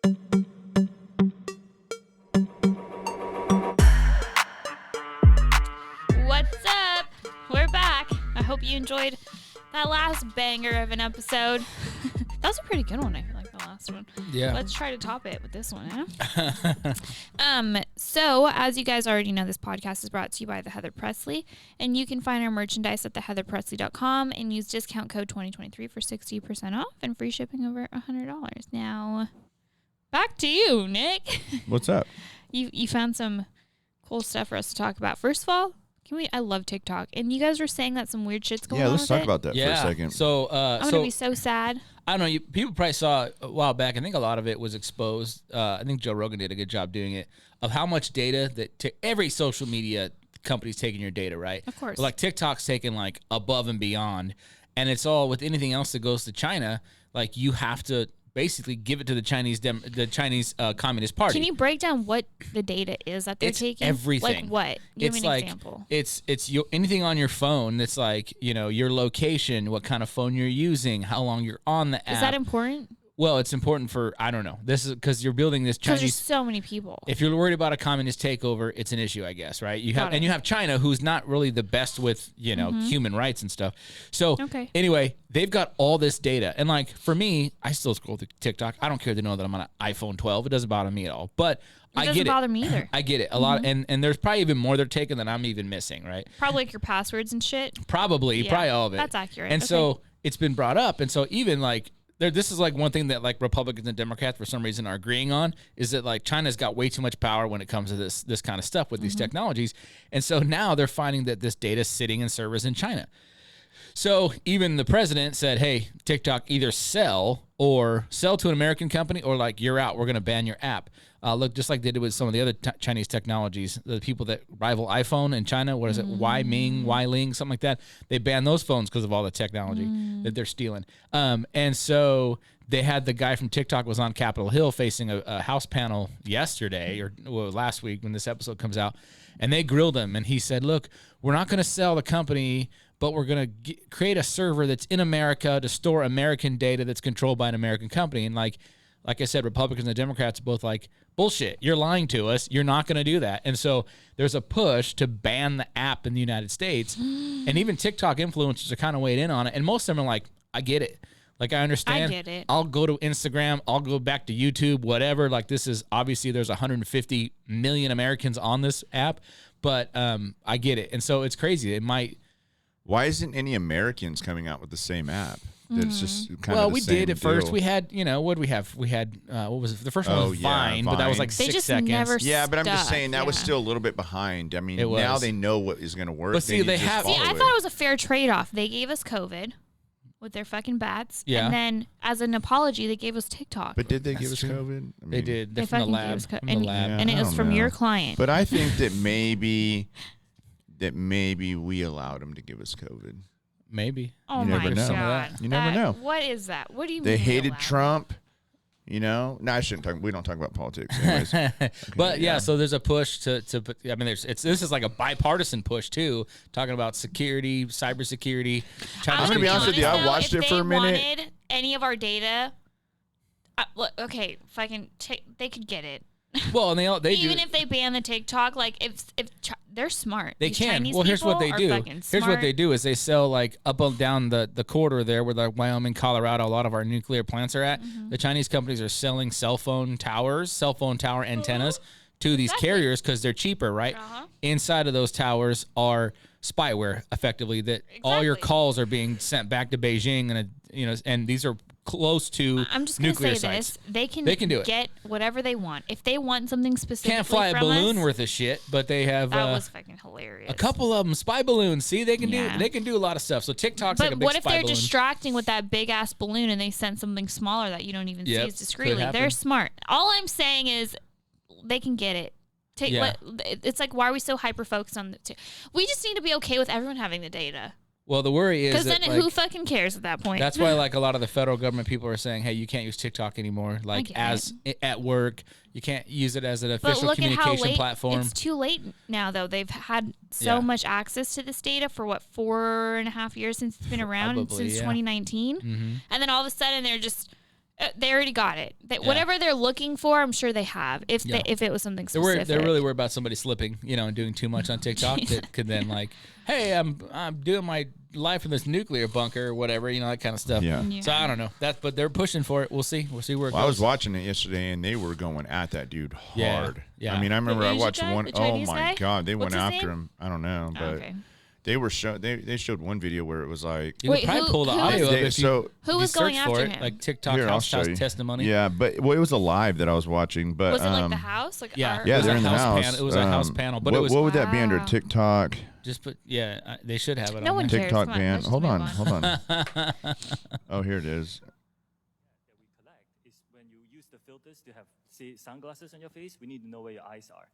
What's up? We're back. I hope you enjoyed that last banger of an episode. That was a pretty good one, I feel like, the last one. Yeah. Let's try to top it with this one, So, as you guys already know, this podcast is brought to you by The Heather Presley, and you can find our merchandise at theheatherpresley.com and use discount code 2023 for 60% off and free shipping over $100. Now, back to you, Nick. What's up? You found some cool stuff for us to talk about. First of all, I love TikTok. And you guys were saying that some weird shit's going on. Yeah, let's with talk it. about that for a second. So, I'm going to be so sad. I don't know. People probably saw a while back. I think a lot of it was exposed. I think Joe Rogan did a good job doing it, of how much data that every social media company's taking your data, right? Of course. But like TikTok's taking like above and beyond. And it's all with anything else that goes to China, like you have to basically give it to the Chinese Communist Party. Can you break down what the data is that they're It's taking? everything. Like what? Give me an like, example. It's anything on your phone that's like, your location, what kind of phone you're using, how long you're on the app. Is that important? Well, it's important for, I don't know. This is because you're building this Because Chinese. there's so many people. If you're worried about a communist takeover, it's an issue, I guess, right? You have China, who's not really the best with human rights and stuff. So anyway, they've got all this data, and like for me, I still scroll through TikTok. I don't care to know that I'm on an iPhone 12. It doesn't bother me at all. But I get it. Doesn't bother me either. I get it a lot, and there's probably even more they're taking than I'm even missing, right? Probably like your passwords and shit. Probably all of it. That's accurate. And so it's been brought up, and so even like. This is like one thing that like Republicans and Democrats for some reason are agreeing on, is that like China's got way too much power when it comes to this kind of stuff with these technologies. And so now they're finding that this data is sitting in servers in China. So even the president said, hey, TikTok, either sell to an American company or like you're out. We're going to ban your app. Look, just like they did with some of the other Chinese technologies, the people that rival iPhone in China, what is it, Ling, something like that. They banned those phones because of all the technology that they're stealing. And so they had the guy from TikTok was on Capitol Hill facing a House panel yesterday or last week when this episode comes out, and they grilled him. And he said, look, we're not going to sell the company, but we're going to create a server that's in America to store American data that's controlled by an American company. And like I said, Republicans and Democrats are both like, bullshit, you're lying to us. You're not going to do that. And so there's a push to ban the app in the United States. And even TikTok influencers are kind of weighed in on it. And most of them are like, I get it. Like, I understand. I get it. I'll go to Instagram. I'll go back to YouTube, whatever. Like, this is obviously there's 150 million Americans on this app. But I get it. And so it's crazy. It might. Why isn't any Americans coming out with the same app? That's just kind of the same Well, we did at first. deal. We had, what did we have? We had, what was it? The first one was Vine, but that was like They 6 just seconds. never Yeah, but I'm just stuck, saying that was still a little bit behind. I mean, It was. now they know what is going to work. But see, need to they just have- follow I it. thought it was a fair trade-off. They gave us COVID with their fucking bats. Yeah. And then as an apology, they gave us TikTok. But did they give us true. COVID? I They mean, did. They They're from the fucking lab. gave us From the and, lab. and it I was don't from know. your client. But I think that maybe we allowed them to give us COVID. Maybe. Oh You my never know. God. You never know. What is that? What do you mean? They hated allowed? Trump. No, I shouldn't talk. We don't talk about politics, anyways. But yeah, so there's a push to put. I mean, this is like a bipartisan push too, talking about security, cybersecurity. I'm gonna be honest with you. I watched it for a minute. If they wanted any of our data, look, okay, they could get it. Well, and they Even do. if they ban the TikTok, like if they're smart, They These can. Chinese Well, here's what they people do. are fucking Here's what smart. they do is they sell like up and down the corridor there where like Wyoming, Colorado, a lot of our nuclear plants are at. The Chinese companies are selling cell phone tower antennas to these carriers because they're cheaper, right? Inside of those towers are spyware, effectively, that all your Exactly. calls are being sent back to Beijing, and these are close to I'm just gonna nuclear say sites. this: they can do it. get whatever they want. If they want something specifically Can't fly a from balloon us, worth of shit, but they have that was fucking hilarious. a couple of them spy balloons. See, they can Yeah. do a lot of stuff. So TikTok's like a But big what if spy they're balloon. distracting with that big ass balloon and they sent something smaller that you don't even see Yep, as could discreetly? happen. They're smart. All I'm saying is they can get it. Yeah. It's like, why are we so hyper focused on the we just need to be okay with everyone having the data. Well, the worry is Because that, then like, who fucking cares at that point? that's why like a lot of the federal government people are saying, hey, you can't use TikTok anymore. Like get at work, you can't use it as an but official look at how communication late platform. it's too late now, though. They've had so Yeah. much access to this data for 4.5 years since it's been around, Probably, since yeah. 2019, Mhm. and then all of a sudden they're just They already got it. Whatever they're looking for, I'm sure they have. If it was something specific, they're really worried about somebody slipping, and doing too much on TikTok that could then hey, I'm doing my life in this nuclear bunker or whatever, that kind of stuff. Yeah. So I don't know but they're pushing for it. We'll see where it goes. I was watching it yesterday and they were going at that dude hard. Yeah. I mean, I remember I watched guy, one. the Oh Chinese my guy? God, they What's went his after name? him. I don't know, but they were they showed one video where it was like you could probably pull the audio up if you who was going search for after it, him? like TikTok Here, I'll house show you. testimony. Yeah, but it was a live that I was watching. But Was it like the house? Like yeah, our- yeah, It was they're a in the house house. panel. It was a house panel, but what, it was what would that be under Wow. TikTok? just put they should have it No on one there. cares. TikTok Come on, ban. let's just Hold move on, on. hold on. Oh, here it is. that we collect is when you use the filters to have, say, sunglasses on your face, we need to know where your eyes are.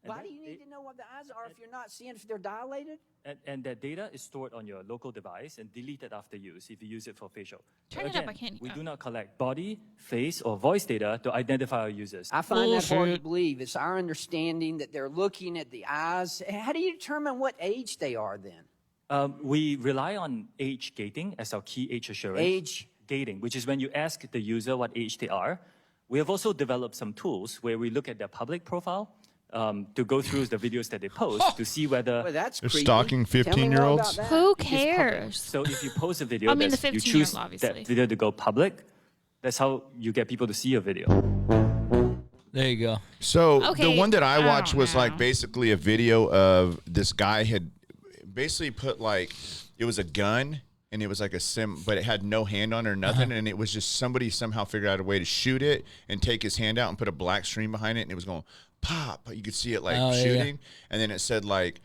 And Why that do you need da- to know what the eyes are if you're not seeing if they're dilated? and that data is stored on your local device and deleted after use if you use it for facial. Turn So it up, again, I can't- We oh. do not collect body, face, or voice data to identify our users. I find that hard to Bullshit. believe. It's our understanding that they're looking at the eyes. How do you determine what age they are then? We rely on age gating as our key age assurance. Age gating, which is when you ask the user what age they are. We have also developed some tools where we look at their public profile to go through the videos that they post to see whether. Well, that's They're creepy. stalking Tell me more 15-year-olds? about that. Who It is public. cares? So if you post a video, I mean, the you 15-year-old, choose obviously. that video to go public. That's how you get people to see your video. There you go. So the Okay, one that I I watched don't was like know. basically a video of this guy had basically put like it was a gun and it was like a but it had no hand on it or nothing, and it was just somebody somehow figured out a way to shoot it and take his hand out and put a black screen behind it, and it was going pop. You could see it like Oh, yeah, shooting, and then it said like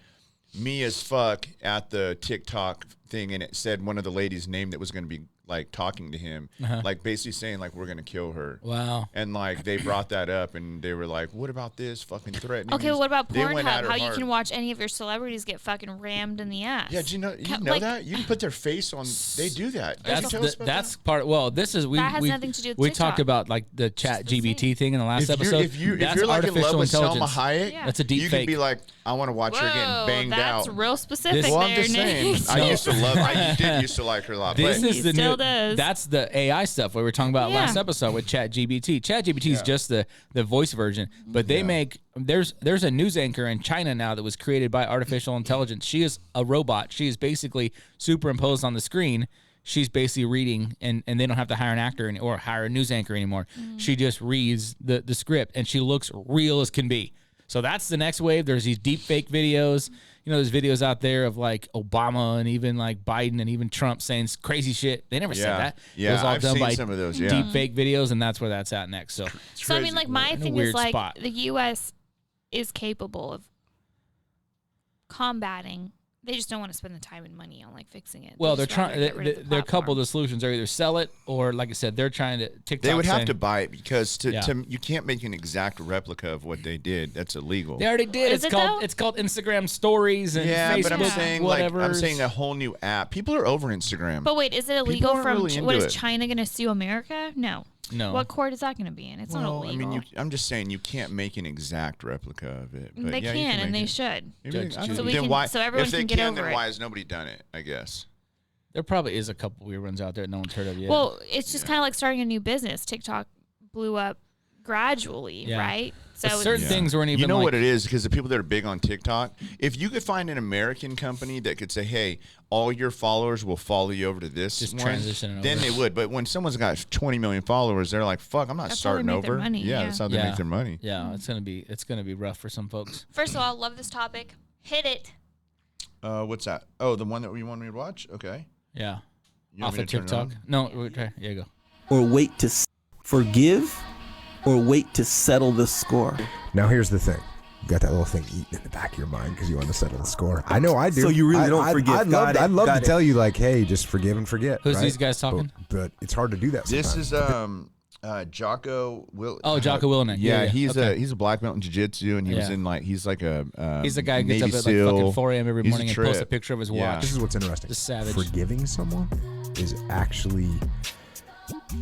me as fuck at the TikTok thing, and it said one of the ladies' name that was going to be like talking to him, like basically saying like we're going to kill her. Wow. And like they brought that up, and they were like, "What about this fucking threatening?" Okay, us?" well, what about They went at Pornhub? her How you hard. can watch any of your celebrities get fucking rammed in the ass? Yeah, do you know Like, that you can put their face on? They do that. Did you That's tell us about that's that? part. Well, this is we That has we, nothing to do with we TikTok. talked about like the Chat the GBT same. thing in the last If episode. you're That's like in love artificial with Selma intelligence. Hayek, Yeah. That's a deep you fake. could be like, I want to watch her getting Whoa, banged that's out. real specific Well, I'm there, just saying. Nick. I used to love. I did used to like her a lot. This but is He the still new. does. That's the AI stuff we were talking about last Yeah. episode with Chat GBT. Chat GBT is just the voice version, but they make there's a news anchor in China now that was created by artificial intelligence. She is a robot. She is basically superimposed on the screen. She's basically reading, and they don't have to hire an actor or hire a news anchor anymore. She just reads the script, and she looks real as can be. So that's the next wave. There's these deep fake videos. There's videos out there of like Obama and even like Biden and even Trump saying crazy shit. They never said that. Yeah, it was all I've done seen by some of those, yeah. deep fake videos, and that's where that's at next. So So I mean, like my In a thing weird is like spot. the U.S. is capable of combating. They just don't want to spend the time and money on like fixing it. well, They they're just rather trying. get rid of the They're a couple of platform. the solutions are either sell it or, like I said, they're trying to TikTok. they would have saying- to buy it because Yeah. you can't make an exact replica of what they did. That's illegal. They already did. Is It's it called though? it's called Instagram Stories and Yeah, Facebook. but I'm saying whatever. like I'm saying a whole new app. People are over Instagram. But wait, is it illegal aren't from really what into is it. China going to sue America? No. No. What court is that going to be in? It's not well, illegal. I mean, I'm just saying you can't make an exact replica of it. But they yeah, you can, and make they it. should. Maybe Judge I don't Judy. know. So we Then can- why, so everyone if they can get over then it. why has nobody done it? I guess. There probably is a couple weird ones out there that no one's heard of yet. Well, it's just kind of like starting a new business. TikTok blew up gradually, Yeah. right? But So certain things weren't even. You know like, what it is? Because the people that are big on TikTok, if you could find an American company that could say, hey, all your followers will follow you over to this Just one, transition it then over. they would. But when someone's got 20 million followers, they're like, fuck, I'm not That's how they starting make their over. money, yeah. That's how they Yeah. make their money. Yeah, it's gonna be rough for some folks. first of all, love this topic. Hit it. What's that? Oh, the one that you want me to watch? Okay. Yeah, You want off me of to turn it TikTok. on? No, we'll try. Here you go. Or wait to forgive, or wait to settle the score. Now here's the thing. You got that little thing eating in the back of your mind because you want to settle the score. I know I do. So you really don't forgive. I'd Got love, it, I'd love got to it. tell you like, hey, just forgive and forget. Who's right? these guys talking? But it's hard to do that This sometimes. is Jocko Will. Oh, Jocko Willenick. Yeah, Yeah, he's okay. he's a black belt in jiu-jitsu, and he was Yeah. in he's like a He's the guy who gets Navy up at like SEAL. fucking 4 a.m. every He's morning and trip. posts a picture of his Yeah. watch. This is what's interesting. Just savage. Forgiving someone is actually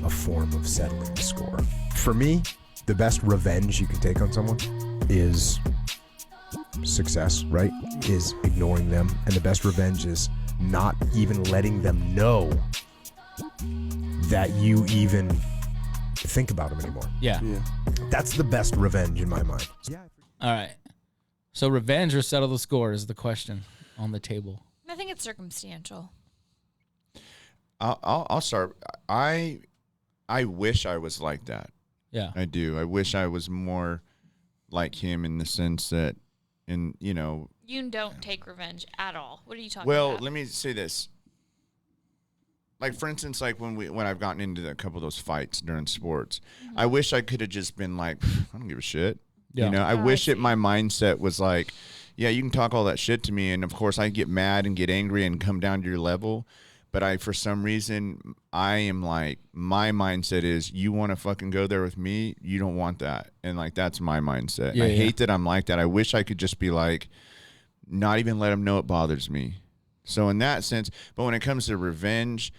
a form of settling the score. For me, the best revenge you can take on someone is success, right? Is ignoring them. And the best revenge is not even letting them know that you even think about him anymore. Yeah. That's the best revenge in my mind. Yeah. All right. So revenge or settle the score is the question on the table. I think it's circumstantial. I'll start. I wish I was like that. Yeah. I do. I wish I was more like him in the sense that, You don't take revenge at all. What are you talking well, about? let me say this. Like, for instance, like when I've gotten into a couple of those fights during sports, I wish I could have just been like, I don't give a shit. Yeah. I wish that my mindset was like, yeah, you can talk all that shit to me, and of course I get mad and get angry and come down to your level. But for some reason, I am like, my mindset is, you want to fucking go there with me? You don't want that. And like, that's my mindset. Yeah, I hate that I'm like that. I wish I could just be like, not even let them know it bothers me. So in that sense, but when it comes to revenge,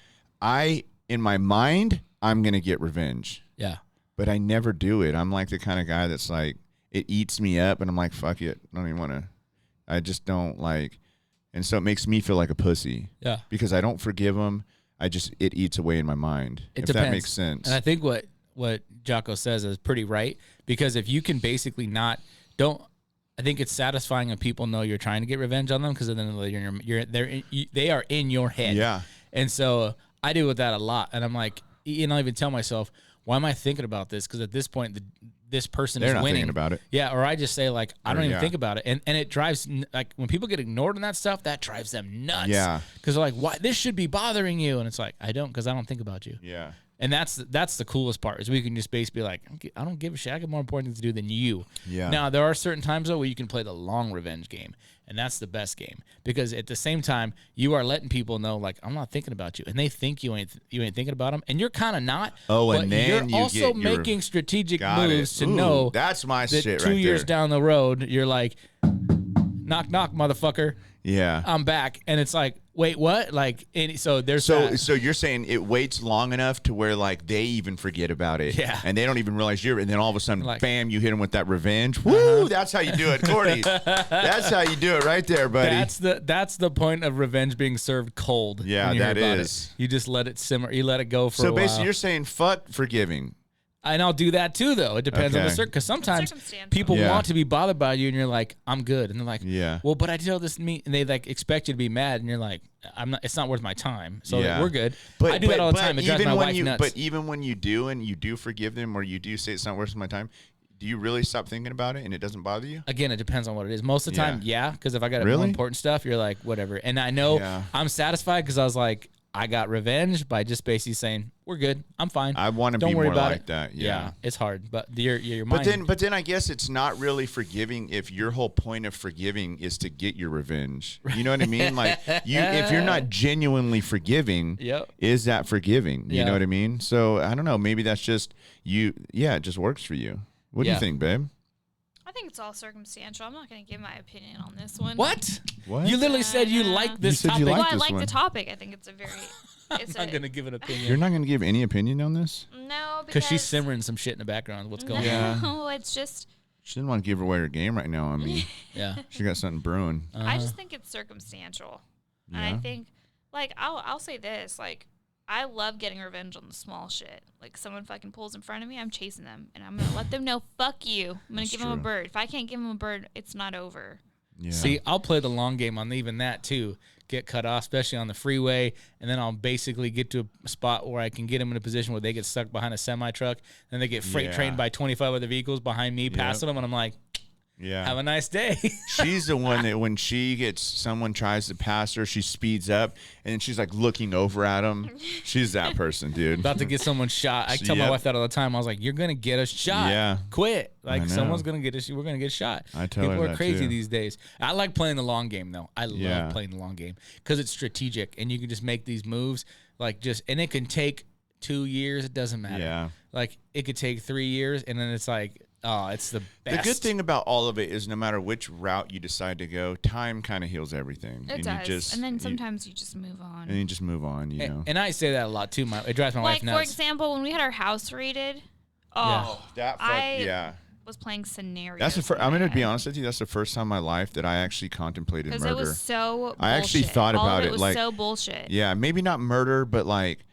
in my mind, I'm going to get revenge. Yeah. But I never do it. I'm like the kind of guy that's like, it eats me up and I'm like, fuck it. I don't even want to, I just don't like. And so it makes me feel like a pussy. Yeah. Because I don't forgive them. It eats away in my mind. It if depends. that makes sense. And I think what Jocko says is pretty right, because if you can basically I think it's satisfying when people know you're trying to get revenge on them, because then they are in your head. Yeah. And so I deal with that a lot, and I'm like, I'll even tell myself, why am I thinking about this? Because at this point, this person They're is not winning. thinking about it. Yeah, or I just say like, I don't even yeah. think about it, and it drives, like, when people get ignored on that stuff, that drives them nuts. Yeah. Because they're like, why this should be bothering you, and it's like, I don't, because I don't think about you. Yeah. And that's the coolest part, is we can just basically be like, I don't give a shit. I got more important things to do than you. Yeah. Now, there are certain times, though, where you can play the long revenge game, and that's the best game, because at the same time, you are letting people know, like, I'm not thinking about you, and they think you ain't thinking about them, and you're kind of not. Oh, and but then you're you also get your- making strategic Got moves it. to Ooh, know that's my that shit 2 right years there. down the road, you're like, knock, knock, motherfucker. Yeah. I'm back. And it's like, wait, what? Like, so there's So that. so you're saying it waits long enough to where like they even forget about it. Yeah. And they don't even realize and then all of a sudden, Like- bam, you hit them with that revenge. Woo! That's how you do it, Cordy's. That's how you do it right there, buddy. That's the point of revenge being served cold. Yeah, when you hear that about is. it. You just let it simmer. You let it go for a So while. basically, you're saying fuck forgiving. And I'll do that too, though. It depends on the Okay. circle. Because sometimes circumstantial. people Yeah. want to be bothered by you, and you're like, I'm good. And they're like, Yeah. well, but I tell this to me, and they like expect you to be mad, and you're like, I'm not. It's not worth my time. So Yeah. we're good. I do that all the time. It drives even my when wife you, nuts. But even when you do and you do forgive them, or you do say it's not worth my time, do you really stop thinking about it and it doesn't bother you? Again, it depends on what it is. Most of the time, yeah. Because if I got more Really? important stuff, you're like, whatever. And I know Yeah. I'm satisfied because I was like, I got revenge by just basically saying, we're good. I'm fine. I want to Don't be worry more about like it. that. Yeah. It's hard, but your mind. But then I guess it's not really forgiving if your whole point of forgiving is to get your revenge. You know what I mean? Like if you're not genuinely forgiving, Yep. is that forgiving? You Yeah. know what I mean? So I don't know. Maybe that's just you. Yeah, it just works for you. What do Yeah. you think, babe? I think it's all circumstantial. I'm not going to give my opinion on this one. What? What? You literally said you like this said topic. you Well, like I this like one. the topic. I think it's a very. It's I'm not gonna give an opinion. You're not going to give any opinion on this? No, Because she's simmering some shit in the background. What's going on? No, it's just. She didn't want to give away her game right now on me. Yeah. She got something brewing. I just think it's circumstantial, and I Yeah. think, like, I'll say this, like, I love getting revenge on the small shit. Like, someone fucking pulls in front of me, I'm chasing them, and I'm gonna let them know, fuck you. I'm gonna give them a true. bird. If I can't give them a bird, it's not over. Yeah. See, I'll play the long game on even that too. Get cut off, especially on the freeway, and then I'll basically get to a spot where I can get them in a position where they get stuck behind a semi truck, and they get freight Yeah. trained by 25 other vehicles behind me, passing them, and I'm like, Yeah. have a nice day. She's the one that when someone tries to pass her, she speeds up and then she's like looking over at him. She's that person, dude. About to get someone shot. I tell my Yep. wife that all the time. I was like, you're gonna get us shot. Yeah. Quit. Like I know. someone's gonna get us. We're gonna get shot. I tell People her are that, crazy too. these days. I like playing the long game though. I Yeah. love playing the long game because it's strategic and you can just make these moves and it can take 2 years. It doesn't matter. Yeah. Like it could take 3 years and then it's like, oh, it's the best. The good thing about all of it is no matter which route you decide to go, time kind of heals everything. It and does. You just, and then sometimes you just move on. and you just move on, you know. And I say that a lot too. It drives my Like, wife for nuts. example, when we had our house raided, That I was playing scenarios. That's the in first. my I'm going to be head. honest with you. That's the first time in my life that I actually contemplated Because murder. it was so bullshit. I actually thought All about of it, it was like- so bullshit. Yeah, maybe not murder, but like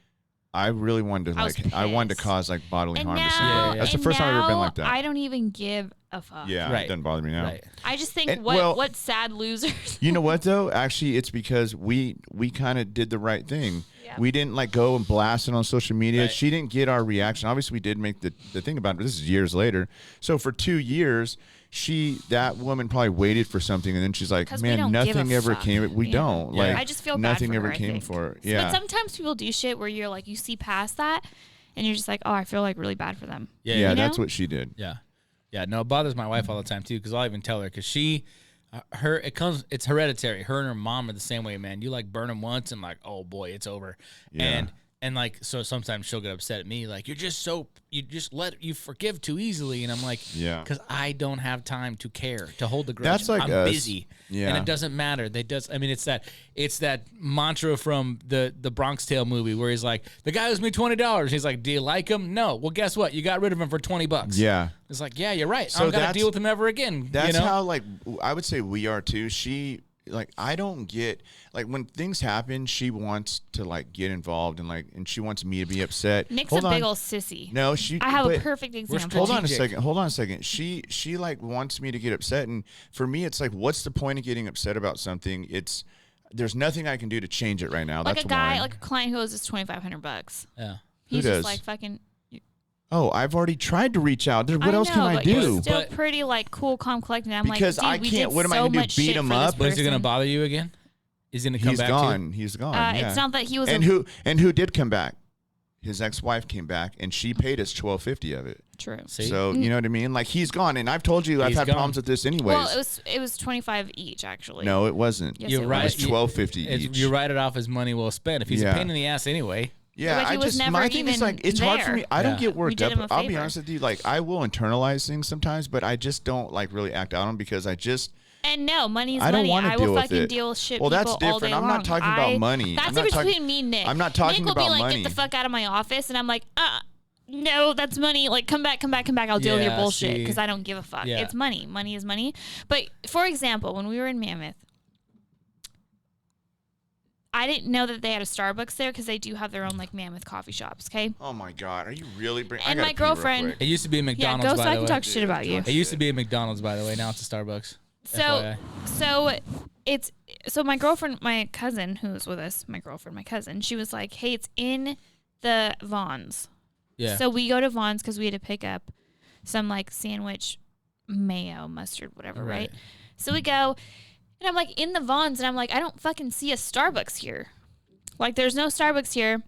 I really wanted to I wanted to cause like bodily harm to somebody. That's the first time I've ever been like that. I don't even give a fuck. Yeah, it doesn't bother me now. Right. I just think what sad losers. You know what though? Actually, it's because we kind of did the right thing. Yeah. We didn't like go and blast it on social media. Right. She didn't get our reaction. Obviously, we did make the thing about it. But this is years later. So for 2 years, that woman probably waited for something, and then she's like, "Man, nothing ever came. We don't like. I just feel nothing bad for ever her, came for her. Yeah. But sometimes people do shit where you're like, you see past that, and you're just like, oh, I feel like really bad for them. Yeah, that's what she did. Yeah. Yeah, no, it bothers my wife all the time too, because I'll even tell her, because it's hereditary. Her and her mom are the same way, man. You like burn them once and like, oh boy, it's over. Yeah. And like, so sometimes she'll get upset at me, like, you you forgive too easily. And I'm like, yeah, because I don't have time to care, to hold the grudge. That's like I'm busy. Yeah. And it doesn't matter. It's that mantra from the Bronx Tale movie where he's like, the guy owes me $20. He's like, do you like him? No. Well, guess what? You got rid of him for $20. Yeah. It's like, yeah, you're right. So I don't got to deal with him ever again. That's how, like, I would say we are too. Like, I don't get, like, when things happen, she wants to, like, get involved and she wants me to be upset. Nick's a big old sissy. No, I have a perfect example. Hold on a second. She like, wants me to get upset. And for me, it's like, what's the point of getting upset about something? There's nothing I can do to change it right now. Like That's like a client who owes us $2,500. Yeah. He's just like, fucking... Oh, I've already tried to reach out. What else can I do? You're still pretty like cool, calm, collected. I'm because like, dude, I can't. What am I going to do? Beat him up? But is it going to bother you again? Is he going to come back? He's gone. It's not that he was. And who did come back? His ex-wife came back, and she paid us $1,250 of it. True. See? So you know what I mean? Like, he's gone, and I've told you I've had problems with this anyways. Well, it was $25 each actually. No, it wasn't. Yes, you're right. It was $12.50 each. You write it off as money well spent. If he's a pain in the ass anyway. Yeah, my thing is like it's hard for me. I don't get worked up. I'll be honest with you. Like, I will internalize things sometimes, but I just don't like really act out on them because I just. And no, money is money. I don't want to deal with it. Deal with shit. Well, that's different. All day I'm not talking about money. That's the difference between me and Nick. I'm not talking about money. Nick will be like, get the fuck out of my office, and I'm like, no, that's money. Like, come back. I'll deal with your bullshit because I don't give a fuck. Yeah. It's money. Money is money. But for example, when we were in Mammoth, I didn't know that they had a Starbucks there because they do have their own like Mammoth coffee shops. Okay. Oh my God, are you really bringing? And my girlfriend. It used to be a McDonald's. Yeah, go by so I the can way. talk shit about you. It used to be a McDonald's, by the way. Now it's a Starbucks. So my girlfriend, my cousin who was with us, my cousin, she was like, hey, it's in the Vons. Yeah. So we go to Vons because we had to pick up some like sandwich, mayo, mustard, whatever, right? So we go. And I'm like in the Vons, and I'm like, I don't fucking see a Starbucks here. Like, there's no Starbucks here.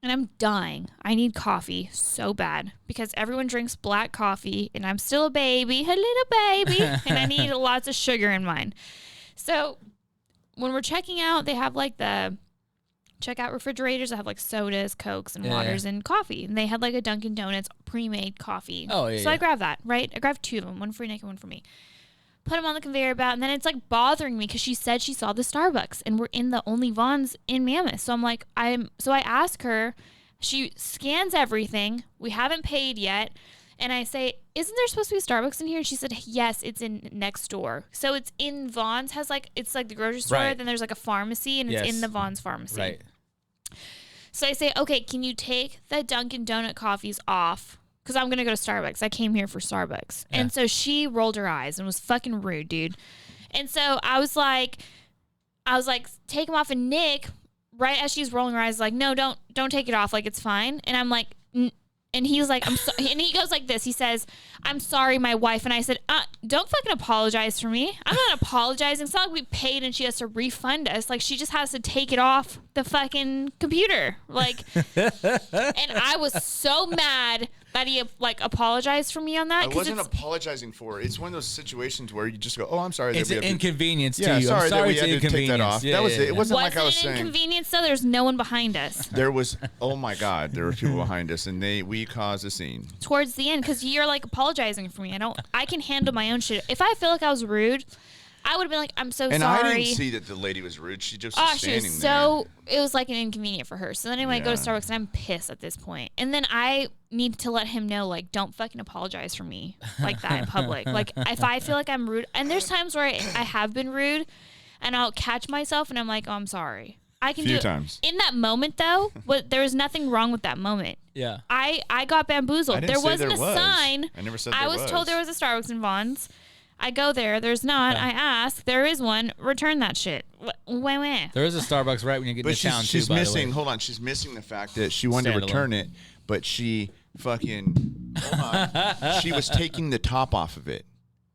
And I'm dying. I need coffee so bad because everyone drinks black coffee, and I'm still a baby, a little baby, and I need lots of sugar in mine. So when we're checking out, they have like the checkout refrigerators that have like sodas, Cokes, and waters and coffee. And they had like a Dunkin' Donuts pre-made coffee. Oh, yeah. So I grabbed that, right? I grabbed 2 of them, one for Nick and one for me. Put them on the conveyor belt, and then it's like bothering me because she said she saw the Starbucks, and we're in the only Vons in Mammoth. So I'm like, so I ask her, she scans everything. We haven't paid yet. And I say, isn't there supposed to be Starbucks in here? And she said, yes, it's in next door. So it's in Vons, it's like the grocery store. Then there's like a pharmacy, and it's in the Vons pharmacy. Right. So I say, okay, can you take the Dunkin' Donut coffees off? Because I'm going to go to Starbucks. I came here for Starbucks. Yeah. And so she rolled her eyes and was fucking rude, dude. And so I was like, take them off. And Nick, right as she's rolling her eyes, like, no, don't take it off. Like, it's fine. And I'm like, and he was like, I'm sorry. And he goes like this. He says, I'm sorry, my wife. And I said, don't fucking apologize for me. I'm not apologizing. It's not like we paid and she has to refund us. Like, she just has to take it off the fucking computer. Like, and I was so mad that he like apologized for me on that. I wasn't apologizing for it. It's one of those situations where you just go, "Oh, I'm sorry." It's an inconvenience to you. Yeah, I'm sorry we had to take that off. Yeah, that was it. It wasn't like I was saying. Was it an inconvenience though? There's no one behind us. There was. Oh my God, there were people behind us, and we caused a scene towards the end because you're like apologizing for me. I can handle my own shit. If I feel like I was rude, I would have been like, I'm so and sorry. And I didn't see that the lady was rude. She just was standing she was there. It was like an inconvenient for her. So then anyway, I go to Starbucks, and I'm pissed at this point. And then I need to let him know, like, don't fucking apologize for me like that in public. Like, if I feel like I'm rude, and there's times where I have been rude, and I'll catch myself, and I'm like, oh, I'm sorry. I can Few do times. it. In that moment, though, there was nothing wrong with that moment. Yeah. I got bamboozled. I didn't There say wasn't there a was. sign. I never said I there was told there was a Starbucks in Vaughn's. I go there. There's not. I ask. There is one. Return that shit. Wah. There is a Starbucks right when you get But into town, she's too, by the missing. way. Hold on, she's missing the fact that she wanted to return it, but she fucking. Hold on. She was taking the top off of it.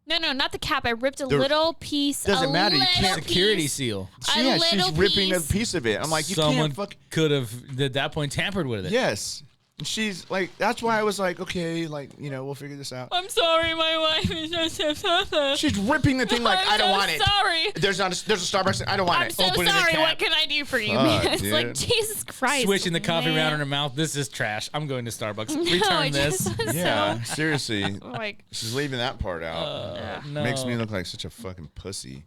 No, not the cap. I ripped a little piece. Doesn't matter. You can't. Security seal. Yeah, she's little ripping a piece. piece of it. I'm like, you Someone can't fuck. could have, at that point, tampered with it. Yes. And she's like, that's why I was like, okay, like, we'll figure this out. I'm sorry, my wife is just. She's ripping the thing like, I'm I don't so want it. sorry. There's a Starbucks. I don't want I'm it. so Open it in sorry. the What cap. can I do for you, Fuck, man? It's dude. like Jesus Christ. Switching the coffee man. around in her mouth. This is trash. I'm going to Starbucks. No, Return it this. just was Yeah, so, seriously. like, She's leaving that part out. No. Makes me look like such a fucking pussy.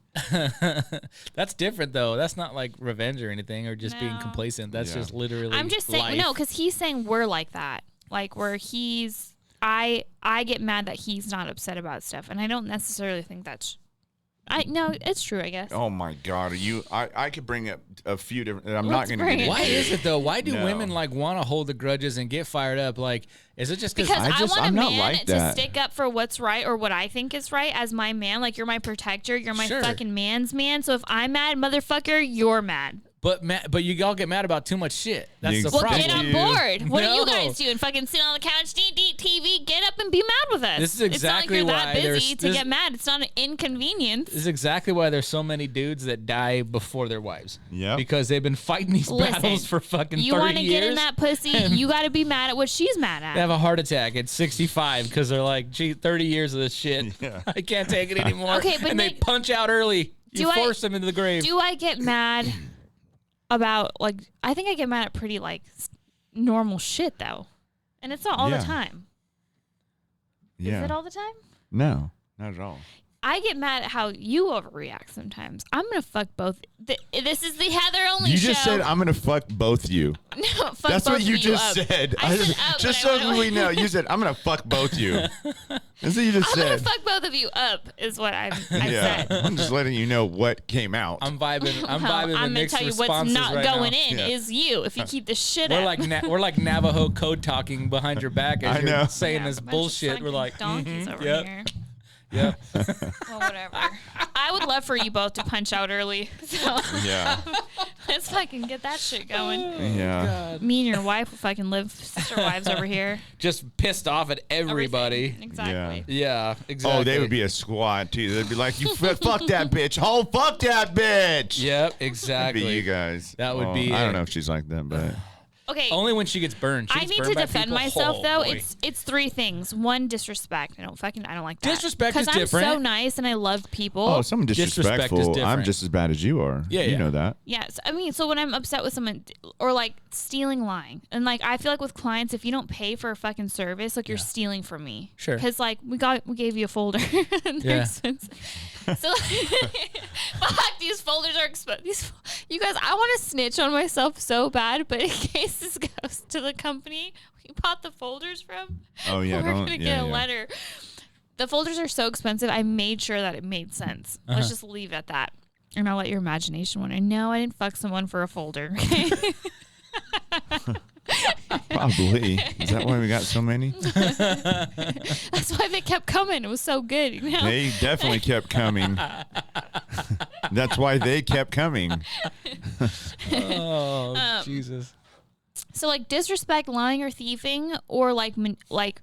That's different, though. That's not like revenge or anything or just being No. complacent. That's Yeah. just literally I'm just saying life. no, because he's saying we're like that, like where he's. I get mad that he's not upset about stuff, and I don't necessarily think that's. No, it's true, I guess. Oh my God, are you? I could bring up a few different. I'm Let's not going bring to it. get Why into is it, though? Why do No. women like want to hold the grudges and get fired up? Like, is it just Because I I, just- want a I'm not man like to that. stick up for what's right or what I think is right as my man. Like, you're my protector. You're my Sure. fucking man's man. So if I'm mad, motherfucker, you're mad. But you all get mad about too much shit. That's the Well, Well, problem. get on you. board. What are you No. guys doing? Fucking sit on the couch, eat TV, get up and be mad with us. This is exactly it's not like why you're that there's- busy to this- get mad. It's not an inconvenience. This is exactly why there's so many dudes that die before their wives. Yep. Because they've been fighting these Listen, battles for fucking 30 You want to years. get in that pussy, you got to be mad at what she's mad at. They have a heart attack at 65 because they're like, gee, 30 years of this shit. Yeah. I can't take it anymore. Okay, but and they Nick, punch out early. You do I- force them into the grave. Do I get mad about, like, I think I get mad at pretty, like, normal shit, though. And it's not all Yeah. the time. Yeah. Is it all the time? No, not at all. I get mad at how you overreact sometimes. I'm going to fuck both. This is the Heather only You show. just said I'm gonna fuck both you. No, fuck That's both what you of just up. said. I said up, just but I so went we away. know, you said I'm gonna fuck both you. That's what you just I'm going said. to fuck both of you up is what I Yeah, said. I'm just letting you know what came out. I'm vibing. I'm Well, vibing with I'm going to Nick's tell you what's responses not right going now. in Yeah. is you if you keep the shit We're up. like we're like Navajo code talking behind your back as I you're know. saying Yeah, this a bunch of bullshit. We're fucking like, donkeys mhm, over yep, here. yep. Well, whatever. I would love for you both to punch out early. So Yeah, let's fucking get that shit going. yeah. Me and your wife will fucking live sister wives over here. Just pissed off at everybody. Everything. Exactly. Yeah, exactly. Oh, they would be a squad too. They'd be like, "You fuck that bitch! Oh, fuck that bitch!" Yep, That'd exactly. be you guys. That would Well, be I it. don't know if she's like that, but Okay. Only when she gets burned. She I gets need burned to by defend people. myself Oh, though. boy. It's three things. One, disrespect. I don't like that. Disrespect is Because I'm different. so nice and I love people. oh, someone Disrespect is disrespectful. I'm different. just as bad as you are. Yeah, you yeah. know that. Yes, I mean, so when I'm upset with someone or like stealing, lying, and like I feel like with clients, if you don't pay for a fucking service, like you're stealing from me. Sure. Because like we gave you a folder. And they're Yeah. expensive. So fuck, these folders are expensive. You guys, I want to snitch on myself so bad, but in case this goes to the company we bought the folders from, Oh yeah, we're don't. gonna Yeah, get a yeah. letter. The folders are so expensive. I made sure that it made sense. Let's just leave it at that. And I'll let your imagination wander. No, I didn't fuck someone for a folder. Probably. Is that why we got so many? That's why they kept coming. It was so good. You know? They definitely kept coming. That's why they kept coming. Oh, Jesus. So like disrespect, lying, or thieving, or like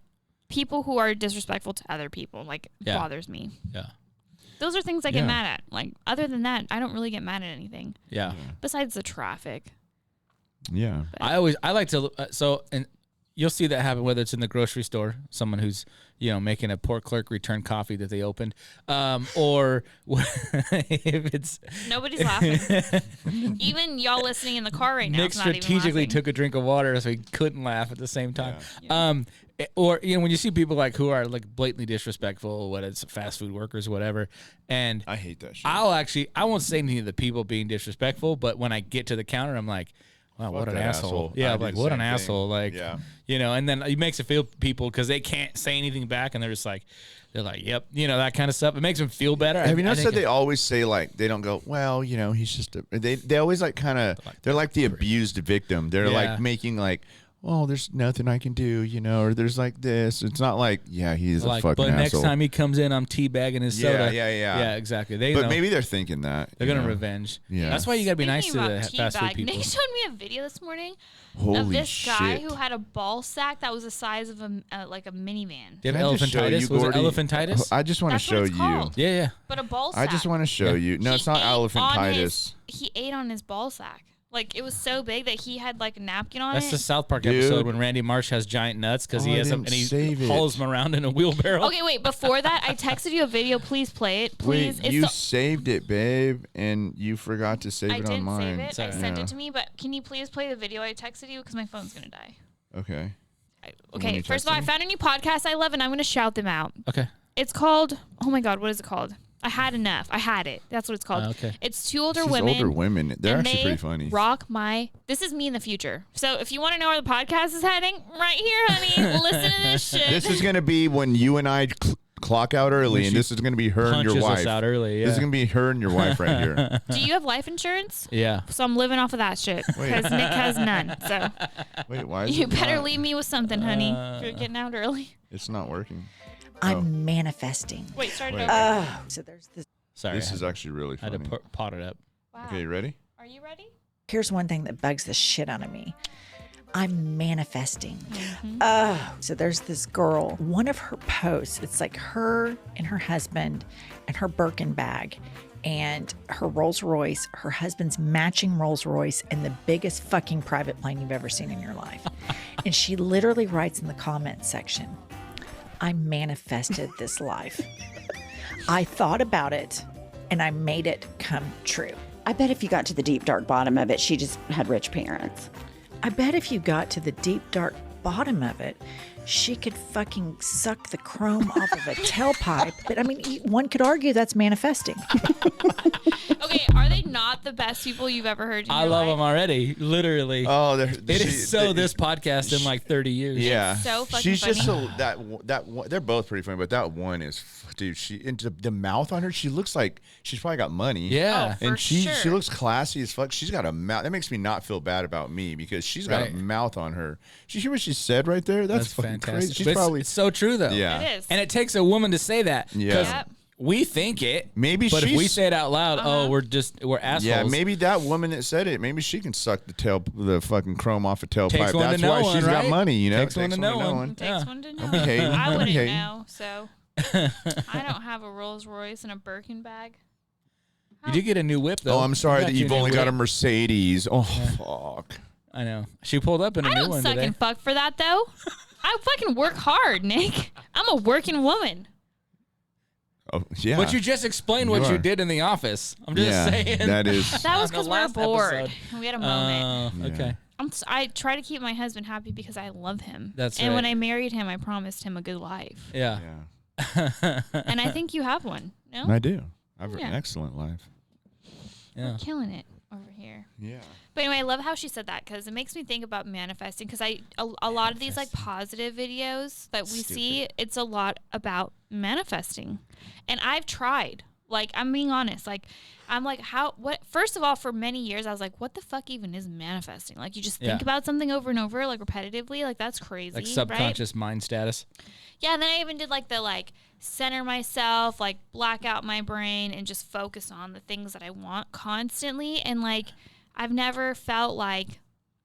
people who are disrespectful to other people, like Yeah. bothers me. Yeah. Those are things I get Yeah. mad at. Like other than that, I don't really get mad at anything Yeah. besides the traffic. Yeah. I like to and you'll see that happen whether it's in the grocery store, someone who's making a poor clerk return coffee that they opened, or if it's Nobody's laughing. Even y'all listening in the car right now. Nick it's not even strategically laughing. took a drink of water so he couldn't laugh at the same time. Yeah. Or when you see people like who are like blatantly disrespectful, whether it's fast food workers, whatever, and I hate that shit. I won't say any of the people being disrespectful, but when I get to the counter, I'm like, wow, what Fuck an that asshole. asshole. Yeah, I do like, the what same an thing. asshole. Like, Yeah. you know, and then it makes it feel people because they can't say anything back and they're just like, yep, you know, that kind of stuff. It makes them feel better. Have you I noticed think that they always say, like, they don't go, well, you know, he's just they always like kind of, they're like the abused victim. They're Yeah. like making like, oh, there's nothing I can do, you know, or there's like this. It's not like, yeah, he's like, a fucking but asshole. next time he comes in, I'm teabagging his Yeah, soda. yeah. Yeah, exactly. They But know. maybe they're thinking that. They're you going to know? revenge. Yeah. That's why you got to be nice to Speaking the about fast food teabag, people. Nick showed me a video this morning Holy of this guy shit. who had a ball sack that was the size of a like a minivan. Do you have Can I just show elephantitis? you, Was it Gordy? elephantitis? I just want to That's what show it's you. called. Yeah. But a ball I sack. just want to show you. No, it's not He ate on elephantitis. He ate on his ball sack. Like, it was so big that he had like a napkin on That's it. the South Park Dude. episode when Randy Marsh has giant nuts because he Oh, I has them didn't and he save it. hauls them around in a wheelbarrow. Okay, wait. Before that, I texted you a video. Please play it. Please. Wait, It's you the- saved it, babe, and you forgot to save I it on didn't mine. save it. I Sorry. sent Yeah. it to me, but can you please play the video I texted you because my phone's gonna die. Okay. Okay, you first of all, I texted me? found a new podcast I love, and I'm gonna shout them out. Okay. It's called. Oh my God, what is it called? I had enough. I had it. That's what it's called. Okay. It's two older These women. older women, they're and actually they pretty funny. Rock my. This is me in the future. So if you want to know where the podcast is heading, right here, honey. Listen to this shit. This is gonna be when you and I clock out early, and this is gonna be her and your Punches wife. us out early. Yeah. This is gonna be her and your wife right here. Do you have life insurance? Yeah. So I'm living off of that shit because Nick has none. So Wait, why is you it better not? leave me with something, honey. If you're getting out early. It's not working. I'm manifesting. Wait, start it Wait. over. So there's this. Sorry. This is actually really I funny. had to pot it up. Wow. Okay, you ready? Are you ready? Here's one thing that bugs the shit out of me. I'm manifesting. So there's this girl, one of her posts, it's like her and her husband and her Birkin bag and her Rolls Royce, her husband's matching Rolls Royce, and the biggest fucking private plane you've ever seen in your life. And she literally writes in the comment section, I manifested this life. I thought about it and I made it come true. I bet if you got to the deep, dark bottom of it, she just had rich parents. I bet if you got to the deep, dark bottom of it, she could fucking suck the chrome off of a tailpipe. But I mean, one could argue that's manifesting. Okay, are they not the best people you've ever heard in I your love life? them already. Literally. Oh, it is so this podcast in like 30 years. Yeah, so fucking she's just funny. so that one, they're both pretty funny, but that one is, dude. She into the mouth on her. She looks like she's probably got money. Yeah. Oh, for and she sure. looks classy as fuck. She's got a mouth. That makes me not feel bad about me because she's got Right. a mouth on her. Did you hear what she said right there? That's fucking fantastic. crazy. She's But it's- probably it's so true though. yeah. It is. And it takes a woman to say that. Yeah. 'Cause Yep. we think it. Maybe but if we she's- say it out loud, oh, we're assholes. Yeah, maybe that woman that said it, maybe she can suck the fucking chrome off a tailpipe. Takes one to That's know why one, she's got right? money, you know. Takes one to know one. It takes Yeah. one to know. be hating. I Don't be wouldn't hating. know, so I don't have a Rolls Royce and a Birkin bag. You did get a new whip though. Oh, I'm sorry You that got you've your new only got a whip. Mercedes. Oh, fuck. I know. She pulled up in a I new don't one suck today. and fuck for that though. I fucking work hard, Nick. I'm a working woman. Oh, yeah. But you just explained what You you are. did in the office. I'm just yeah, saying. that is. That was On the because we were last bored. episode. We had a moment. Oh, okay. I try to keep my husband happy because I love him. That's and when right. I married him, I promised him a good life. Yeah. Yeah, And I think you have one. No? I do. I have Yeah. an excellent life. Yeah. Killing it over here. Yeah. But anyway, I love how she said that because it makes me think about manifesting. Because a lot of these like positive videos that we see, it's a lot about manifesting, and I've tried. Like, I'm being honest. Like, I'm like, first of all, for many years, I was like, what the fuck even is manifesting? Like, you just think Yeah. about something over and over, like repetitively. Like, that's crazy. Like right? subconscious mind status. Yeah, and then I even did like the center myself, like black out my brain and just focus on the things that I want constantly. And like I've never felt like,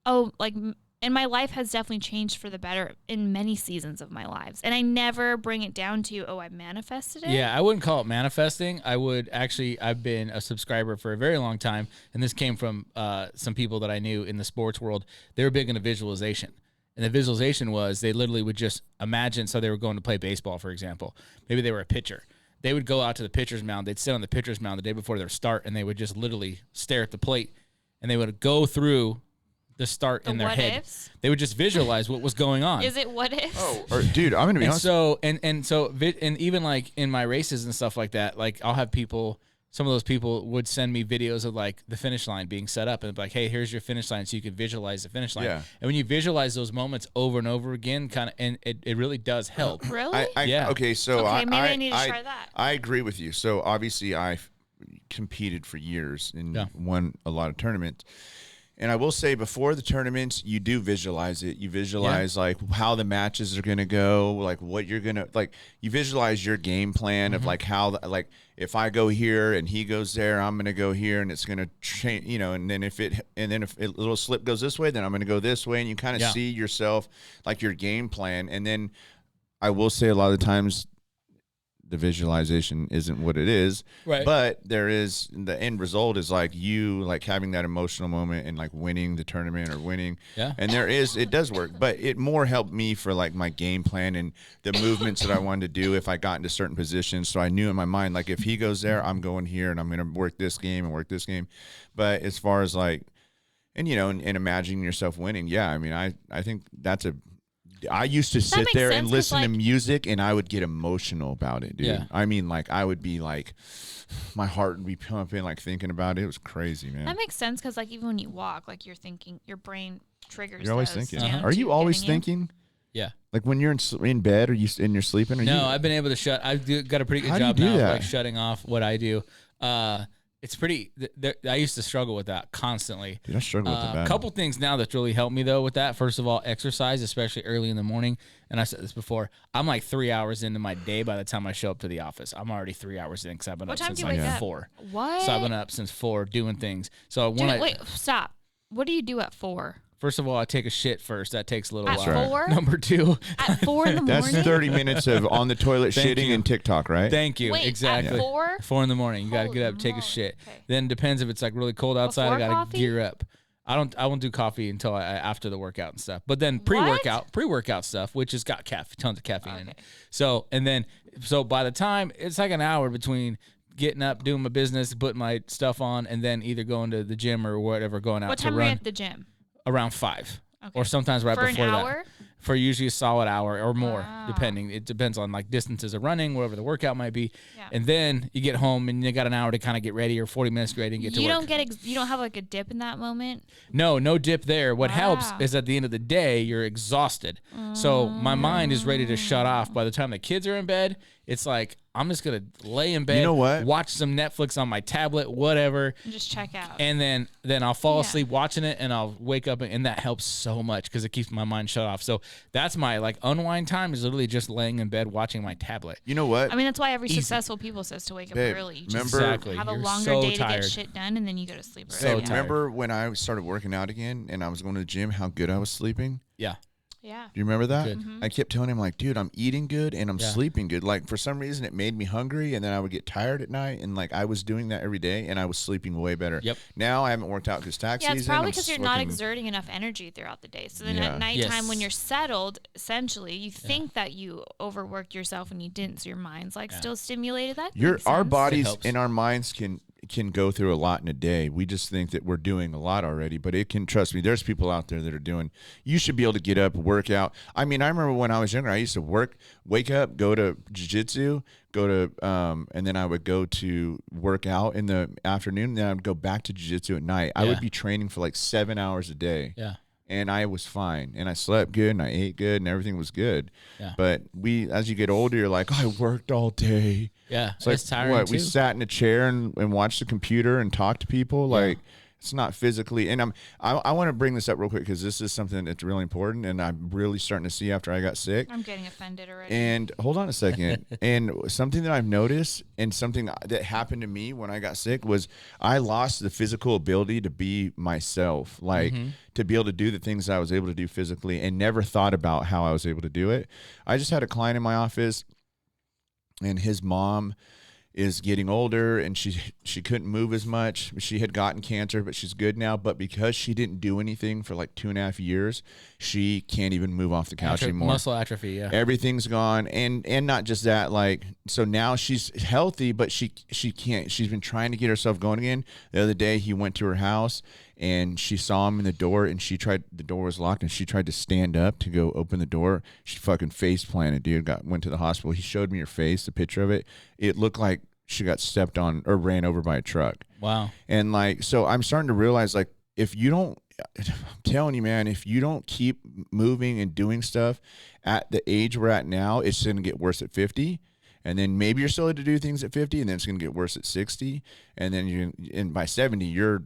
and my life has definitely changed for the better in many seasons of my lives. And I never bring it down to, I manifested it. Yeah, I wouldn't call it manifesting. I've been a subscriber for a very long time, and this came from some people that I knew in the sports world. They were big into visualization. And the visualization was they literally would just imagine, so they were going to play baseball, for example. Maybe they were a pitcher. They would go out to the pitcher's mound. They'd sit on the pitcher's mound the day before their start, and they would just literally stare at the plate, and they would go through the start The in their what head. ifs? They would just visualize what was going on. Is it what if? Or, dude, I'm gonna be And honest. so and even like in my races and stuff like that, like I'll have people some of those people would send me videos of like the finish line being set up and be like, hey, here's your finish line, so you can visualize the finish line. Yeah. And when you visualize those moments over and over again, kind of, and it really does help. Really? Yeah. Okay, so Okay, maybe I need to try that. I agree with you. So obviously, I competed for years and won a lot of tournaments. And I will say, before the tournaments, you do visualize it. You visualize like how the matches are going to go, like what you're going to like. You visualize your game plan of like how, like if I go here and he goes there, I'm going to go here, and it's going to change, you know. And then if a little slip goes this way, then I'm going to go this way, and you kind of see yourself, like your game plan. And then I will say, a lot of the times, the visualization isn't what it is, right? But there is, the end result is like you like having that emotional moment and like winning the tournament or winning. Yeah. And it does work, but it more helped me for like my game plan and the movements that I wanted to do if I got into certain positions. So I knew in my mind, like if he goes there, I'm going here, and I'm going to work this game and work this game. But as far as like, and you know, and imagining yourself winning, yeah, I mean, I think I used to sit there and listen to music, and I would get emotional about it, dude. Yeah. I mean, like, I would be like, my heart would be pumping, like, thinking about it. It was crazy, man. That makes sense, because like even when you walk, like you're thinking, your brain triggers. You're always those thinking. down Are to you always getting thinking? Yeah. Like when you're in bed, or you're sleeping? I've been able to I've got a pretty good How do you job do now of that? like shutting off what I do. It's pretty. I used to struggle with that constantly. Dude, I struggle with that. A couple things now that's really helped me though with that. First of all, exercise, especially early in the morning. And I said this before. I'm like 3 hours into my day by the time I show up to the office. I'm already 3 hours in because I've been What up time since do you like wake up? 4. What? So I've been up since 4 doing things. So when Wait, stop. What do you do at 4? First of all, I take a shit first. That takes a little At while. 4? Number 2. At 4 in the That's morning? 30 minutes of on the toilet Thank shitting you. and TikTok, right? Thank you. Wait, exactly. at 4? 4 in the morning. You got to get Holy up, take a moly. shit. Okay. Then depends if it's like really cold outside. I Before got to coffee? gear up. I won't do coffee until after the workout and stuff. But then pre-workout stuff, which has got tons of caffeine in it. So by the time it's like an hour between getting up, doing my business, putting my stuff on, and then either going to the gym or whatever, going out What to time are run you at the gym? around 5. Okay. Or sometimes right For before an that. hour? For usually a solid hour or more, Wow. depending. It depends on like distances of running, whatever the workout might be. Yeah. And then you get home and you got an hour to kind of get ready, or 40 minutes to get ready and get to You work. don't you don't have like a dip in that moment? No dip there. What helps Wow. is at the end of the day, you're exhausted. So my mind is ready to shut off. By the time the kids are in bed, it's like, I'm just going to lay in bed, You know what? watch some Netflix on my tablet, whatever. And just check out. And then I'll fall Yeah. asleep watching it, and I'll wake up, and that helps so much because it keeps my mind shut off. So that's my like unwind time, is literally just laying in bed watching my tablet. You know what? I mean, that's why every successful people says to wake up Babe, early. You just remember- Exactly. have a You're longer so day to tired. get shit done, and then you go to sleep early. So Hey, tired. remember when I started working out again and I was going to the gym, how good I was sleeping? Yeah. Yeah. Do you remember that? Good. Mm-hmm. I kept telling him, like, dude, I'm eating good and I'm Yeah. sleeping good. Like, for some reason, it made me hungry, and then I would get tired at night. And, like, I was doing that every day, and I was sleeping way better. Yep. Now I haven't worked out because tax Yeah, season. it's probably I'm because you're not fucking- exerting enough energy throughout the day. So then Yeah. at nighttime, when Yes. you're settled, essentially, you think that you overworked yourself and you didn't. So your mind's like still stimulated. That makes Our sense. bodies helps. and our minds can go through a lot in a day. We just think that we're doing a lot already, but it can, trust me, there's people out there that are doing, you should be able to get up, work out. I mean, I remember when I was younger, I used to wake up, go to jiu-jitsu, and then I would go to work out in the afternoon, and then I would go back to jiu-jitsu at night. I Yeah. would be training for like 7 hours a day. Yeah. And I was fine, and I slept good, and I ate good, and everything was good. Yeah. But as you get older, you're like, I worked all day. Yeah. It's like, tiring what, too. we sat in a chair and watched the computer and talked to people. Like, it's not physically. And I want to bring this up real quick because this is something that's really important, and I'm really starting to see after I got sick. I'm getting offended already. And hold on a second. And something that I've noticed, and something that happened to me when I got sick, was I lost the physical ability to be myself, like to be able to do the things I was able to do physically, and never thought about how I was able to do it. I just had a client in my office, and his mom is getting older, and she couldn't move as much. She had gotten cancer, but she's good now. But because she didn't do anything for like 2.5 years, she can't even move off the couch anymore. Muscle atrophy, yeah. Everything's gone, and not just that. Like, so now she's healthy, but she can't. She's been trying to get herself going again. The other day, he went to her house, and she saw him in the door, and the door was locked, and she tried to stand up to go open the door. She fucking face planted, dude. Went to the hospital. He showed me her face, the picture of it. It looked like she got stepped on or ran over by a truck. Wow. And like, so I'm starting to realize, like, if you don't, I'm telling you, man, if you don't keep moving and doing stuff at the age we're at now, it's going to get worse at 50. And then maybe you're still able to do things at 50, and then it's going to get worse at 60. And then and by 70,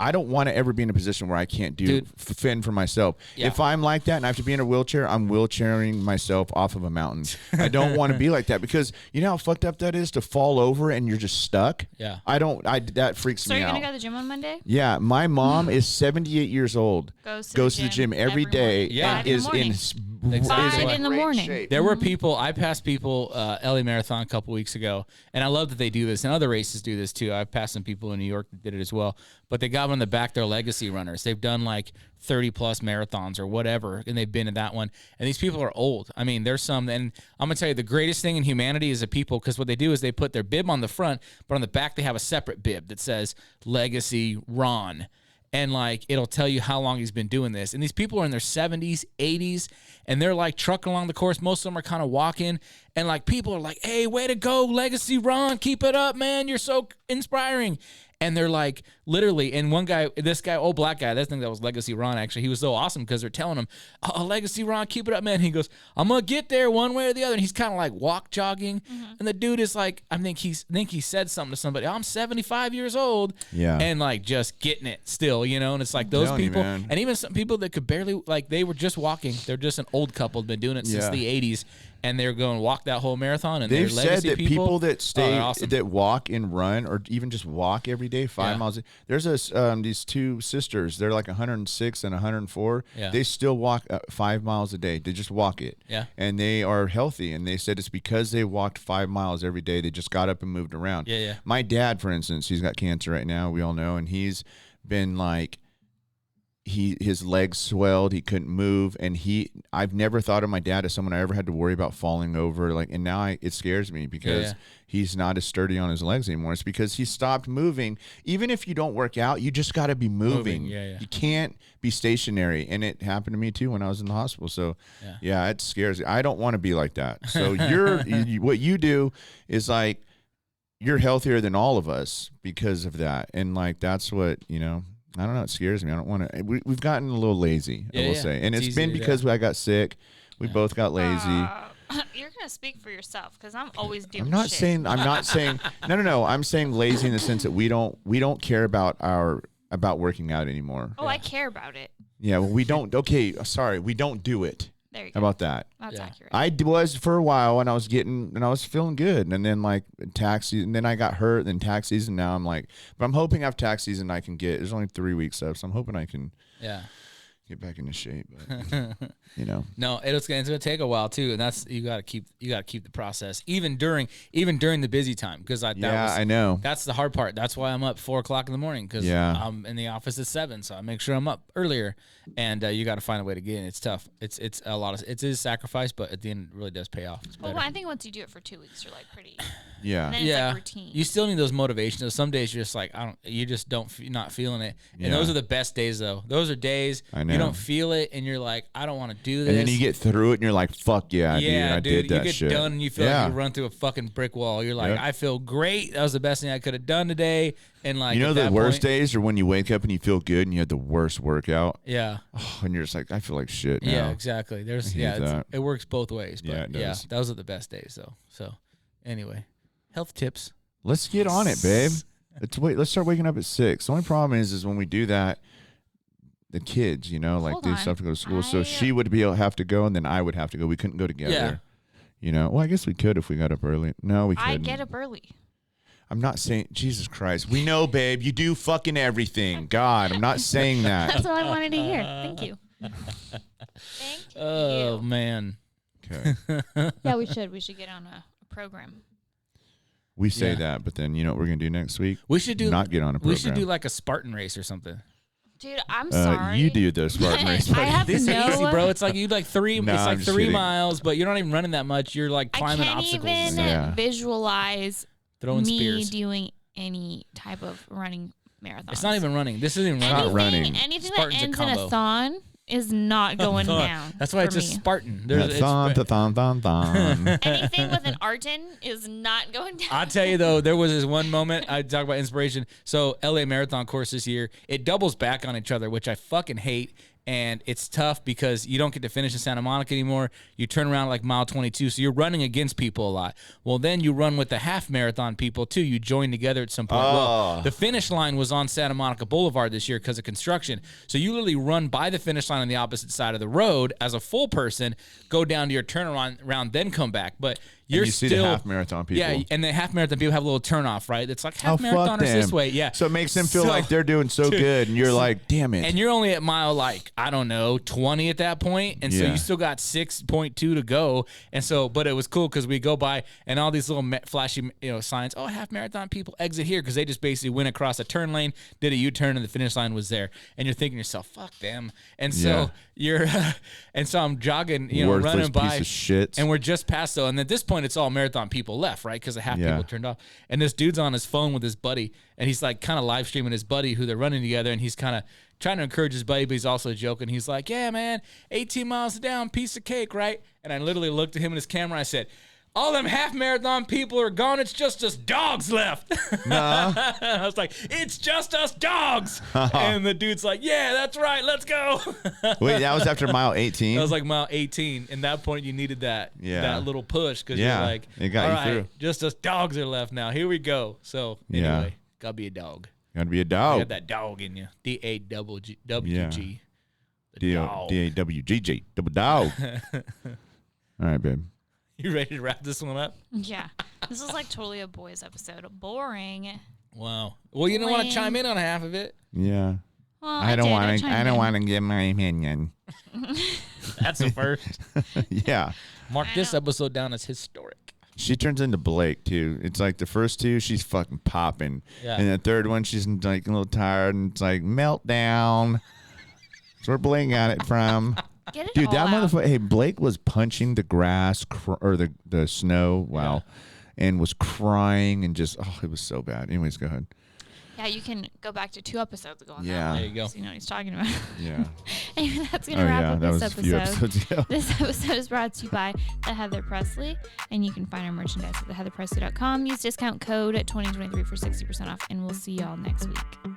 I don't want to ever be in a position where I can't fend for myself. Yeah. If I'm like that and I have to be in a wheelchair, I'm wheelchairing myself off of a mountain. I don't want to be like that, because you know how fucked up that is to fall over and you're just stuck. Yeah. That freaks So me you're out. going to go to the gym on Monday? Yeah, my mom is 78 years old. Goes to the gym every day. Yeah. And is in 5 in the morning. shape. There were people, I passed people, LA Marathon a couple weeks ago, and I love that they do this, and other races do this too. I've passed some people in New York that did it as well, but they got on the back, they're legacy runners. They've done like 30 plus marathons or whatever, and they've been in that one. And these people are old. I mean, there's some, and I'm going to tell you, the greatest thing in humanity is the people, because what they do is they put their bib on the front, but on the back they have a separate bib that says Legacy Ron. And like, it'll tell you how long he's been doing this. And these people are in their 70s, 80s, and they're like trucking along the course. Most of them are kind of walking. And like, people are like, hey, way to go, Legacy Ron. Keep it up, man. You're so inspiring. And they're like, literally, and one guy, this guy, old black guy, I think that was Legacy Ron, actually. He was so awesome because they're telling him, oh, Legacy Ron, keep it up, man. He goes, I'm going to get there one way or the other. And he's kind of like jogging. Mm-hmm. And the dude is like, I think he said something to somebody, I'm 75 years old. Yeah. And like just getting it still, you know? And it's like those people, and even some people that could barely, like they were just walking. They're just an old couple, been doing it since the 80s. And they're going to walk that whole marathon. And they've they're legacy said that people that stay, awesome. that walk and run, or even just walk every day, 5 miles. There's these two sisters. They're like 106 and 104. Yeah. They still walk 5 miles a day. They just walk it. Yeah. And they are healthy. And they said it's because they walked 5 miles every day. They just got up and moved around. Yeah, yeah. My dad, for instance, he's got cancer right now. We all know. And he's been like, his legs swelled, he couldn't move, and I've never thought of my dad as someone I ever had to worry about falling over, like, and now it scares me because he's not as sturdy on his legs anymore. It's because he stopped moving. Even if you don't work out, you just got to be moving. You can't be stationary, and it happened to me too when I was in the hospital. So yeah, it scares me. I don't want to be like that. So what you do is like, you're healthier than all of us because of that, and like that's what, you know, I don't know. It scares me. I don't want to. We've gotten a little lazy, I will say, and it's been because I got sick. We both got lazy. You're gonna speak for yourself, because I'm always doing. I'm not shit. saying. No. I'm saying lazy in the sense that we don't care about working out anymore. Oh, I care about it. Yeah. Well, we don't. Okay. Sorry. We don't do it. There you How go. about that? That's accurate. I was for a while, and I was feeling good, and then like tax season, and then I got hurt, then tax season. Now I'm like, but I'm hoping after tax season I can get. There's only 3 weeks left, so I'm hoping I can. Yeah. Get back into shape, but, you know. No, it's gonna take a while too, and that's you gotta keep the process even during the busy time, because I know that's the hard part. That's why I'm up 4 o'clock in the morning, because I'm in the office at 7, so I make sure I'm up earlier, and you got to find a way to get in. It's tough. It's a lot of it is sacrifice, but at the end it really does pay off. Well, I think once you do it for 2 weeks, you're like pretty. Yeah. And then it's like routine. You still need those motivations. Some days you're just like not feeling it, and those are the best days though. Those are days you don't feel it, and you're like, I don't want to do this. And then you get through it, and you're like, fuck yeah, dude, I did that shit. You get done, and you feel like you run through a fucking brick wall. You're like, I feel great. That was the best thing I could have done today. And like, you know, the worst days are when you wake up and you feel good, and you had the worst workout. Yeah. Oh, and you're just like, I feel like shit now. Yeah, exactly. It works both ways. But it does. Those are the best days though. So anyway, health tips. Let's get on it, babe. Let's start waking up at 6. The only problem is when we do that, the kids, you know, like they have to go to school. So she would have to go, and then I would have to go. We couldn't go together. Yeah. You know, well, I guess we could if we got up early. No, we couldn't. I get up early. I'm not saying, Jesus Christ. We know, babe, you do fucking everything. God, I'm not saying that. That's what I wanted to hear. Thank you. Thank you. Oh, man. Okay. Yeah, we should get on a program. We say that, but then you know what we're going to do next week? We should not get on a program. We should do like a Spartan race or something. Dude, I'm sorry. You do the Spartan race. I have This is easy, bro. It's like it's like 3 kidding. miles, but you're not even running that much. You're like climbing obstacles. I can't even visualize throwing me spears. doing any type of running marathon. It's not even running. This isn't even not running. Anything Spartan's that ends a in combo. a thon is not going down. That's why it's for just me. Spartan. Anything Anything with an Arton is not going down. I'll tell you though, there was this one moment I talk about inspiration. So LA Marathon course this year, it doubles back on each other, which I fucking hate. And it's tough because you don't get to finish in Santa Monica anymore. You turn around like mile 22, so you're running against people a lot. Well, then you run with the half marathon people too. You join together at some point. Well, the finish line was on Santa Monica Boulevard this year because of construction. So you literally run by the finish line on the opposite side of the road as a full person, go down to your turnaround, then come back. But you're see still the half marathon people. Yeah, and the half marathon people have a little turnoff, right? It's like half marathoners this way. Yeah. So it makes them feel like they're doing so good, and you're like, damn it. And you're only at mile, like, I don't know, 20 at that point, and so you still got 6.2 to go. And so, but it was cool because we go by, and all these little flashy, signs, half marathon people exit here, because they just basically went across a turn lane, did a U-turn, and the finish line was there. And you're thinking to yourself, fuck them. And so you're, and so I'm jogging, worthless running by, piece of shit. and we're just past though. And at this point, it's all marathon people left, right? Because the half people turned off. And this dude's on his phone with his buddy, and he's like kind of live streaming his buddy who they're running together, and he's kind of trying to encourage his buddy, but he's also joking. He's like, yeah, man, 18 miles down, piece of cake, right? And I literally looked at him in his camera. I said, all them half marathon people are gone. It's just us dogs left. I was like, it's just us dogs. And the dude's like, yeah, that's right. Let's go. Wait, that was after mile 18? That was like mile 18. And that point, you needed that little push because you're like, it got all you right, through. just us dogs are left now. Here we go. So anyway, gotta be a dog. Gotta be a dog. You got that dog in you. D-A-W-G. D-A-W-G-G. Double dog. All right, babe. You ready to wrap this one up? Yeah. This is like totally a boys episode. Boring. Wow. Well, you don't want to chime in on half of it. Yeah. Well, I don't want to give my opinion. That's the first. Yeah. Mark this episode down as historic. She turns into Blake, too. It's like the first two, she's fucking popping. Yeah. And the third one, she's like a little tired, and it's like meltdown. That's where Blake got it from. Get it Dude, all that out. motherfucker. Hey, Blake was punching the grass or the snow. Wow. And was crying and just, it was so bad. Anyways, go ahead. Yeah, you can go back to 2 episodes ago on Yeah. that. There you go. So you know what he's talking about. Yeah. Anyway, that's going to wrap up that this was a few episode. episodes ago. This episode is brought to you by The Heather Presley, and you can find our merchandise at theheatherpresley.com. Use discount code 2023 for 60% off, and we'll see y'all next week.